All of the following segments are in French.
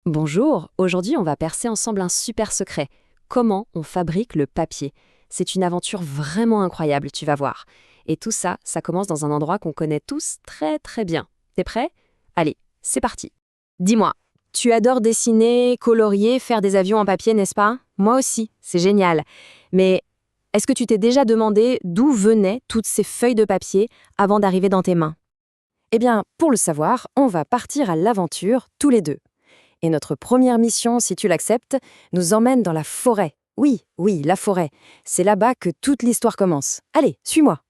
Bonjour, aujourd'hui on va percer ensemble un super secret. Comment on fabrique le papier? C'est une aventure vraiment incroyable, tu vas voir. Et tout ça, ça commence dans un endroit qu'on connaît tous très très bien. T'es prêt? Allez, c'est parti. Dis-moi, tu adores dessiner, colorier, faire des avions en papier, n'est-ce pas? Moi aussi, c'est génial. Mais est-ce que tu t'es déjà demandé d'où venaient toutes ces feuilles de papier avant d'arriver dans tes mains? Eh bien, pour le savoir, on va partir à l'aventure tous les deux. Et notre première mission, si tu l'acceptes, nous emmène dans la forêt. Oui, oui, la forêt. C'est là-bas que toute l'histoire commence. Allez, suis-moi.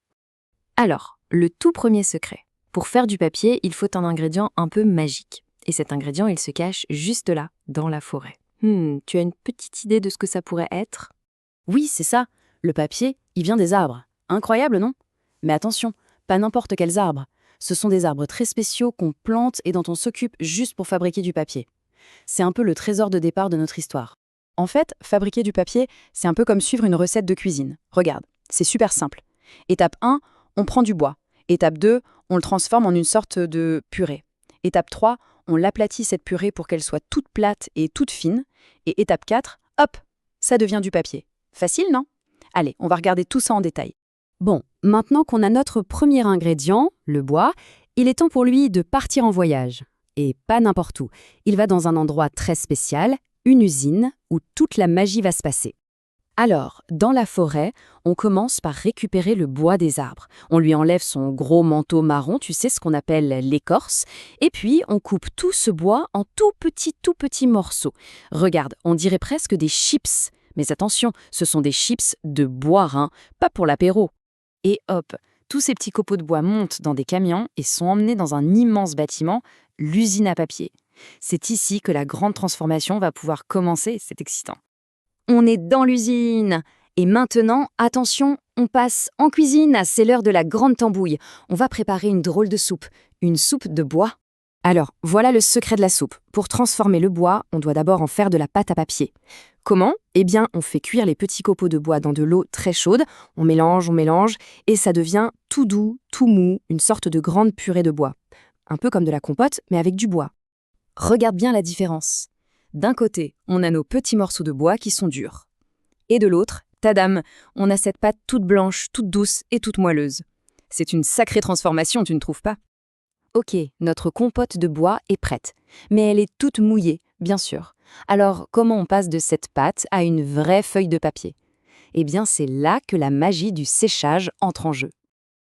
Alors, le tout premier secret. Pour faire du papier, il faut un ingrédient un peu magique. Et cet ingrédient, il se cache juste là, dans la forêt. Tu as une petite idée de ce que ça pourrait être? Oui, c'est ça. Le papier, il vient des arbres. Incroyable, non? Mais attention, pas n'importe quels arbres. Ce sont des arbres très spéciaux qu'on plante et dont on s'occupe juste pour fabriquer du papier. C'est un peu le trésor de départ de notre histoire. En fait, fabriquer du papier, c'est un peu comme suivre une recette de cuisine. Regarde, c'est super simple. Étape 1, on prend du bois. Étape 2, on le transforme en une sorte de purée. Étape 3, on l'aplatit cette purée pour qu'elle soit toute plate et toute fine. Et étape 4, hop, ça devient du papier. Facile, non? Allez, on va regarder tout ça en détail. Bon, maintenant qu'on a notre premier ingrédient, le bois, il est temps pour lui de partir en voyage. Et pas n'importe où. Il va dans un endroit très spécial, une usine, où toute la magie va se passer. Alors, dans la forêt, on commence par récupérer le bois des arbres. On lui enlève son gros manteau marron, tu sais ce qu'on appelle l'écorce, et puis on coupe tout ce bois en tout petits morceaux. Regarde, on dirait presque des chips. Mais attention, ce sont des chips de bois, hein, pas pour l'apéro. Et hop, tous ces petits copeaux de bois montent dans des camions et sont emmenés dans un immense bâtiment, l'usine à papier. C'est ici que la grande transformation va pouvoir commencer, c'est excitant. On est dans l'usine. Et maintenant, attention, on passe en cuisine, c'est l'heure de la grande tambouille. On va préparer une drôle de soupe, une soupe de bois. Alors, voilà le secret de la soupe. Pour transformer le bois, on doit d'abord en faire de la pâte à papier. Comment? Eh bien, on fait cuire les petits copeaux de bois dans de l'eau très chaude, on mélange, et ça devient tout doux, tout mou, une sorte de grande purée de bois. Un peu comme de la compote, mais avec du bois. Regarde bien la différence. D'un côté, on a nos petits morceaux de bois qui sont durs. Et de l'autre, tadam, on a cette pâte toute blanche, toute douce et toute moelleuse. C'est une sacrée transformation, tu ne trouves pas? Ok, notre compote de bois est prête, mais elle est toute mouillée, bien sûr. Alors, comment on passe de cette pâte à une vraie feuille de papier? Eh bien, c'est là que la magie du séchage entre en jeu.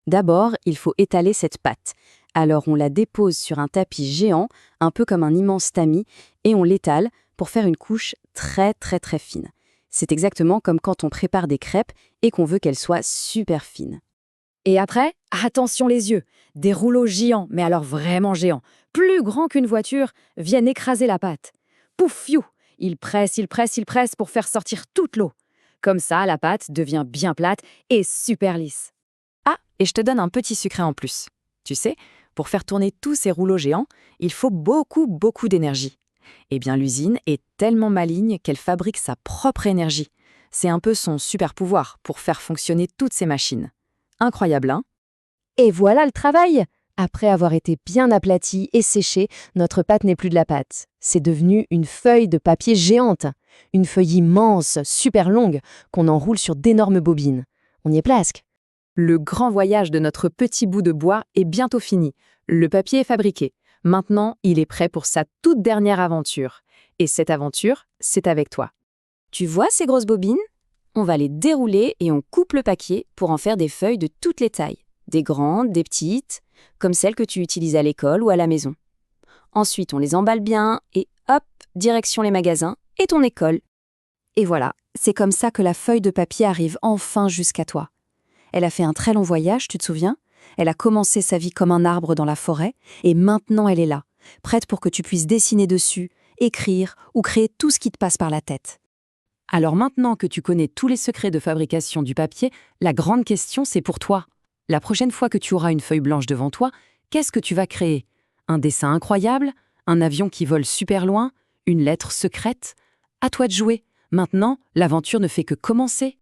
D'abord, il faut étaler cette pâte. Alors, on la dépose sur un tapis géant, un peu comme un immense tamis, et on l'étale pour faire une couche très fine. C'est exactement comme quand on prépare des crêpes et qu'on veut qu'elles soient super fines. Et après, attention les yeux, des rouleaux géants, mais alors vraiment géants, plus grands qu'une voiture, viennent écraser la pâte. Pouf, fiou, ils pressent pour faire sortir toute l'eau. Comme ça, la pâte devient bien plate et super lisse. Ah, et je te donne un petit secret en plus. Tu sais, pour faire tourner tous ces rouleaux géants, il faut beaucoup d'énergie. Eh bien, l'usine est tellement maligne qu'elle fabrique sa propre énergie. C'est un peu son super pouvoir pour faire fonctionner toutes ces machines. Incroyable, hein? Et voilà le travail! Après avoir été bien aplatie et séchée, notre pâte n'est plus de la pâte. C'est devenu une feuille de papier géante. Une feuille immense, super longue, qu'on enroule sur d'énormes bobines. On y est presque. Le grand voyage de notre petit bout de bois est bientôt fini. Le papier est fabriqué. Maintenant, il est prêt pour sa toute dernière aventure. Et cette aventure, c'est avec toi. Tu vois ces grosses bobines? On va les dérouler et on coupe le papier pour en faire des feuilles de toutes les tailles. Des grandes, des petites, comme celles que tu utilises à l'école ou à la maison. Ensuite, on les emballe bien et hop, direction les magasins et ton école. Et voilà, c'est comme ça que la feuille de papier arrive enfin jusqu'à toi. Elle a fait un très long voyage, tu te souviens? Elle a commencé sa vie comme un arbre dans la forêt et maintenant elle est là, prête pour que tu puisses dessiner dessus, écrire ou créer tout ce qui te passe par la tête. Alors maintenant que tu connais tous les secrets de fabrication du papier, la grande question c'est pour toi. La prochaine fois que tu auras une feuille blanche devant toi, qu'est-ce que tu vas créer? Un dessin incroyable? Un avion qui vole super loin? Une lettre secrète? À toi de jouer. Maintenant, l'aventure ne fait que commencer.